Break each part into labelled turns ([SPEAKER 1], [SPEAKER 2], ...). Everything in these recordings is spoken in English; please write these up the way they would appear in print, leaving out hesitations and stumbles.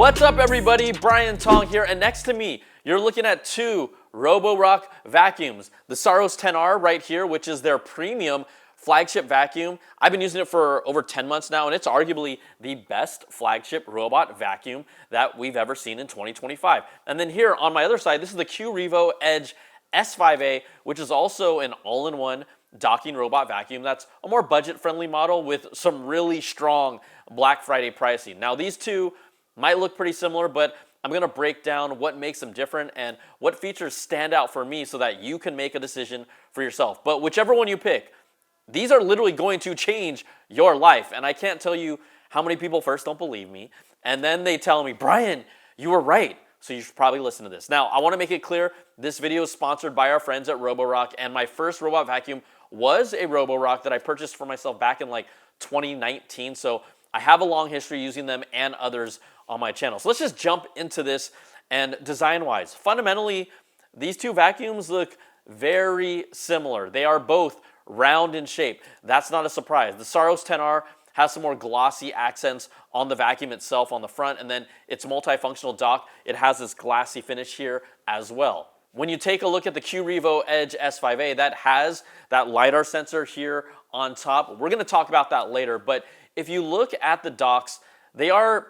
[SPEAKER 1] What's up, everybody? Brian Tong here, and next to me, you're looking at two Roborock vacuums. The Saros 10R right here, which is their premium flagship vacuum. I've been using it for over 10 months now, and it's arguably the best flagship robot vacuum that we've ever seen in 2025. And then here on my other side, this is the QRevo Edge S5A, which is also an all-in-one docking robot vacuum that's a more budget-friendly model with some really strong Black Friday pricing. Now, these two might look pretty similar, but I'm going to break down what makes them different and what features stand out for me so that you can make a decision for yourself. But whichever one you pick, these are literally going to change your life. And I can't tell you how many people first don't believe me, and then they tell me, Brian, you were right. So you should probably listen to this. Now, I want to make it clear, this video is sponsored by our friends at Roborock, and my first robot vacuum was a Roborock that I purchased for myself back in like 2019. So I have a long history using them and others on my channel. So let's just jump into this. And design-wise, fundamentally, these two vacuums look very similar. They are both round in shape. That's not a surprise. The Saros 10R has some more glossy accents on the vacuum itself on the front, and then its multifunctional dock, it has this glassy finish here as well. When you take a look at the QRevo Edge S5A, that has that LiDAR sensor here on top. We're gonna talk about that later, but if you look at the docks, they are,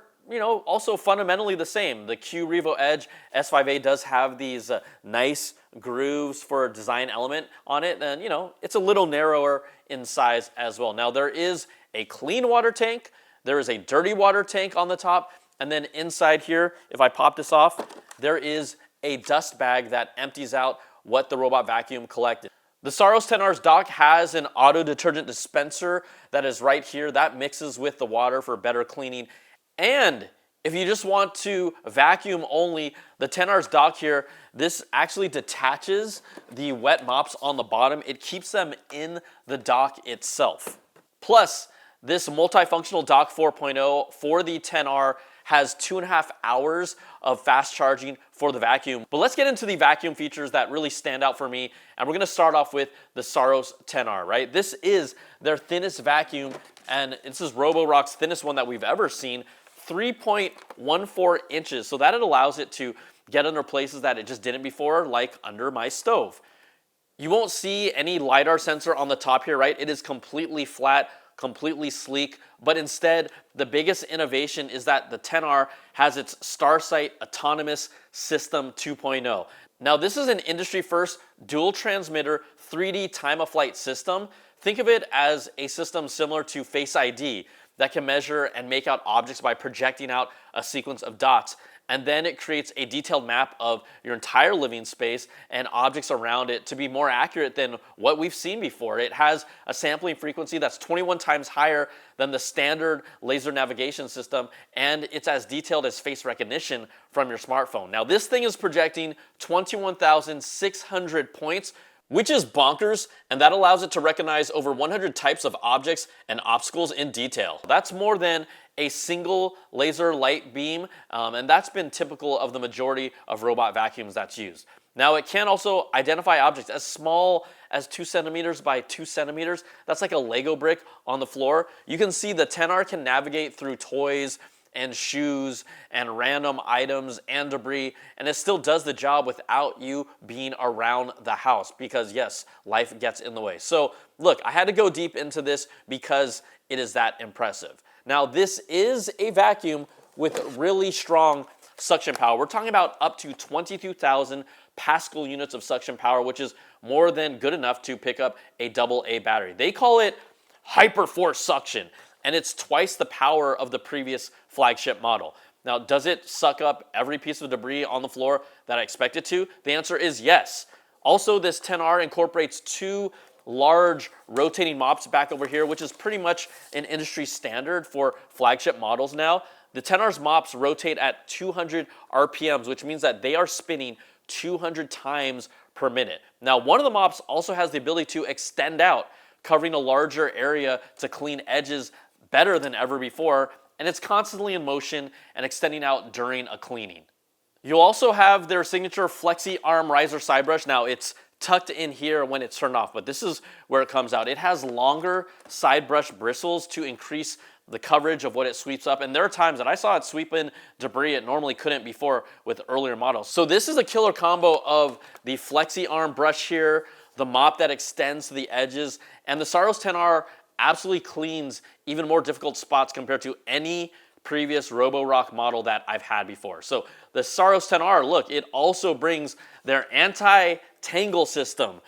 [SPEAKER 1] also fundamentally the same. The QRevo Edge S5A does have these nice grooves for a design element on it, and it's a little narrower in size as well. Now, there is a clean water tank, there is a dirty water tank on the top, and then inside here, if I pop this off, there is a dust bag that empties out what the robot vacuum collected. The Saros 10R's dock has an auto detergent dispenser that is right here. That mixes with the water for better cleaning. And if you just want to vacuum only, the 10R's dock here, this actually detaches the wet mops on the bottom. It keeps them in the dock itself. Plus, this multifunctional dock 4.0 for the 10R has 2.5 hours of fast charging for the vacuum. But let's get into the vacuum features that really stand out for me. And we're gonna start off with the Saros 10R, right? This is their thinnest vacuum, and this is Roborock's thinnest one that we've ever seen, 3.14 inches. So that it allows it to get under places that it just didn't before, like under my stove. You won't see any LiDAR sensor on the top here, right? It is completely flat, completely sleek, but instead, the biggest innovation is that the 10R has its StarSight Autonomous System 2.0. Now, this is an industry-first dual transmitter 3D time-of-flight system. Think of it as a system similar to Face ID that can measure and make out objects by projecting out a sequence of dots. And then it creates a detailed map of your entire living space and objects around it to be more accurate than what we've seen before. It has a sampling frequency that's 21 times higher than the standard laser navigation system, and it's as detailed as face recognition from your smartphone. Now, this thing is projecting 21,600 points, which is bonkers, and that allows it to recognize over 100 types of objects and obstacles in detail. That's more than a single laser light beam, and that's been typical of the majority of robot vacuums that's used. Now, it can also identify objects as small as 2 centimeters by 2 centimeters. That's like a Lego brick on the floor. You can see the 10R can navigate through toys and shoes and random items and debris, and it still does the job without you being around the house because, yes, life gets in the way. So look, I had to go deep into this because it is that impressive. Now, this is a vacuum with really strong suction power. We're talking about up to 22,000 Pascal units of suction power, which is more than good enough to pick up a AA battery. They call it hyperforce suction, and it's twice the power of the previous flagship model. Now, does it suck up every piece of debris on the floor that I expect it to? The answer is yes. Also, this 10R incorporates two large rotating mops back over here, which is pretty much an industry standard for flagship models now. The 10R's mops rotate at 200 RPMs, which means that they are spinning 200 times per minute. Now, one of the mops also has the ability to extend out, covering a larger area to clean edges better than ever before, and it's constantly in motion and extending out during a cleaning. You'll also have their signature Flexi Arm Riser side brush. Now, it's tucked in here when it's turned off, but this is where it comes out. It has longer side brush bristles to increase the coverage of what it sweeps up. And there are times that I saw it sweeping debris it normally couldn't before with earlier models. So this is a killer combo of the flexi arm brush here, the mop that extends to the edges, and the Saros 10R absolutely cleans even more difficult spots compared to any previous Roborock model that I've had before. So the Saros 10R, look, it also brings their anti-tangle system.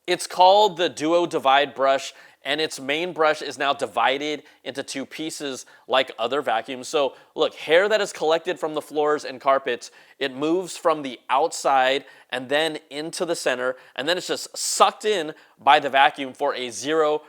[SPEAKER 1] It's called the Duo Divide brush, and its main brush is now divided into two pieces like other vacuums. So look, hair that is collected from the floors and carpets, it moves from the outside and then into the center, and then it's just sucked in by the vacuum for a 0%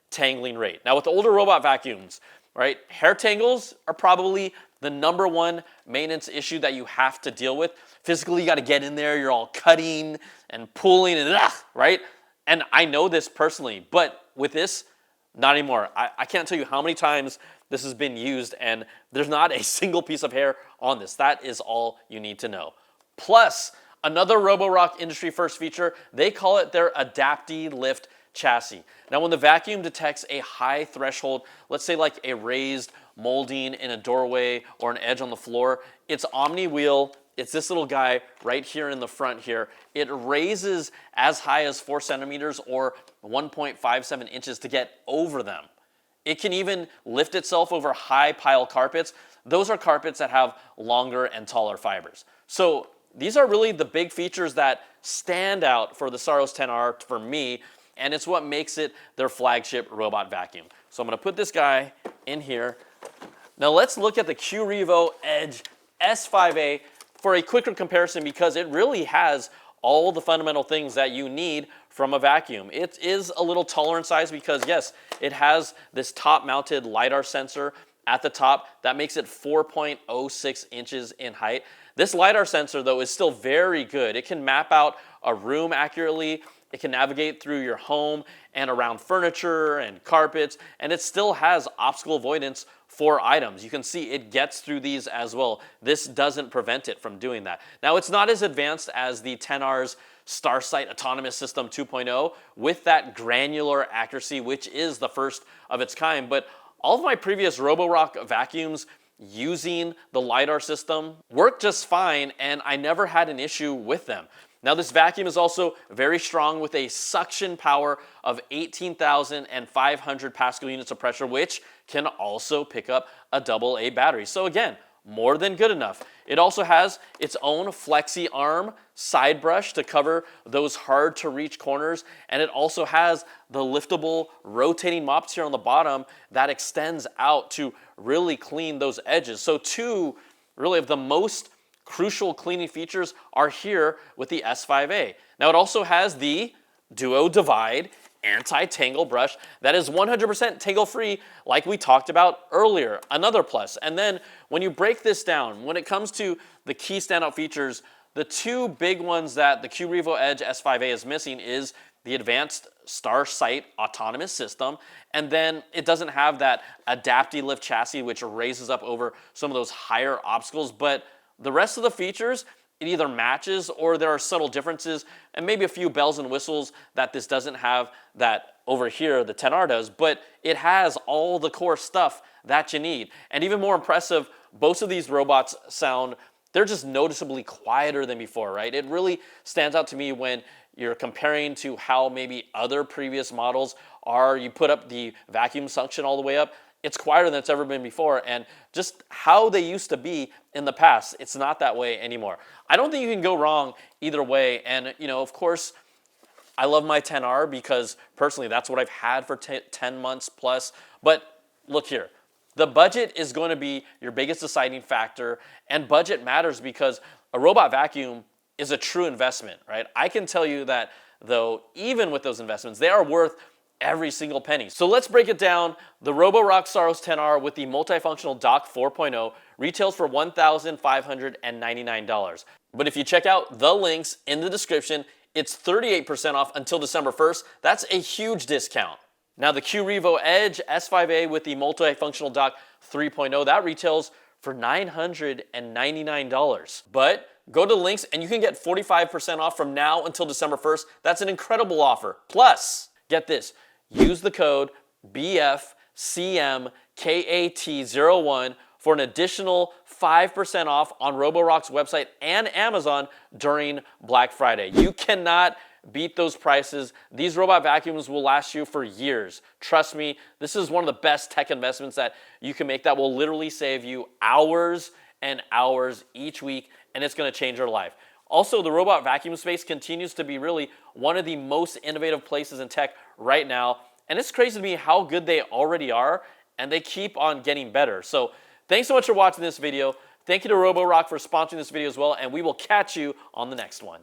[SPEAKER 1] tangling rate. Now with older robot vacuums, right, hair tangles are probably the #1 maintenance issue that you have to deal with. Physically, you got to get in there, you're all cutting and pulling and right? And I know this personally, but with this, not anymore. I can't tell you how many times this has been used and there's not a single piece of hair on this. That is all you need to know. Plus, another Roborock industry first feature, they call it their AdaptiLift chassis. Now when the vacuum detects a high threshold, let's say like a raised molding in a doorway or an edge on the floor, its Omni wheel, it's this little guy right here in the front here. It raises as high as 4 centimeters or 1.57 inches to get over them. It can even lift itself over high pile carpets. Those are carpets that have longer and taller fibers. So these are really the big features that stand out for the Saros 10R for me, and it's what makes it their flagship robot vacuum. So I'm gonna put this guy in here. Now let's look at the QRevo Edge S5A for a quicker comparison because it really has all the fundamental things that you need from a vacuum. It is a little taller in size because yes, it has this top mounted LiDAR sensor at the top that makes it 4.06 inches in height. This LiDAR sensor though is still very good. It can map out a room accurately. It can navigate through your home and around furniture and carpets, and it still has obstacle avoidance for items. You can see it gets through these as well. This doesn't prevent it from doing that. Now, it's not as advanced as the 10R's StarSight Autonomous System 2.0 with that granular accuracy, which is the first of its kind, but all of my previous Roborock vacuums using the LiDAR system worked just fine, and I never had an issue with them. Now this vacuum is also very strong with a suction power of 18,500 Pascal units of pressure, which can also pick up a AA battery. So again, more than good enough. It also has its own flexi arm side brush to cover those hard to reach corners, and it also has the liftable rotating mops here on the bottom that extends out to really clean those edges. So two really of the most crucial cleaning features are here with the S5A. Now it also has the Duo Divide anti-tangle brush that is 100% tangle-free like we talked about earlier, another plus. And then when you break this down, when it comes to the key standout features, the two big ones that the QRevo Edge S5A is missing is the advanced StarSight autonomous system, and then it doesn't have that AdaptiLift chassis which raises up over some of those higher obstacles, but the rest of the features, it either matches or there are subtle differences and maybe a few bells and whistles that this doesn't have that over here the 10R does, but it has all the core stuff that you need. And even more impressive, both of these robots sound, they're just noticeably quieter than before, right? It really stands out to me when you're comparing to how maybe other previous models are. You put up the vacuum suction all the way up, it's quieter than it's ever been before, and just how they used to be in the past, it's not that way anymore. I don't think you can go wrong either way, and you know, of course, I love my 10R because personally that's what I've had for 10 months plus, but look here, the budget is going to be your biggest deciding factor, and budget matters because a robot vacuum is a true investment, right? I can tell you that though, even with those investments, they are worth every single penny. So let's break it down. The Roborock Saros 10R with the multifunctional dock 4.0 retails for $1,599. But if you check out the links in the description, it's 38% off until December 1st. That's a huge discount. Now the QRevo Edge S5A with the multifunctional dock 3.0, that retails for $999. But Go to the links and you can get 45% off from now until December 1st. That's an incredible offer. Plus, get this, use the code BFCMKAT01 for an additional 5% off on Roborock's website and Amazon during Black Friday. You cannot beat those prices. These robot vacuums will last you for years. Trust me, this is one of the best tech investments that you can make that will literally save you hours and hours each week, and it's going to change your life. Also, the robot vacuum space continues to be really one of the most innovative places in tech right now, and it's crazy to me how good they already are, and they keep on getting better. So thanks so much for watching this video. Thank you to Roborock for sponsoring this video as well, and we will catch you on the next one.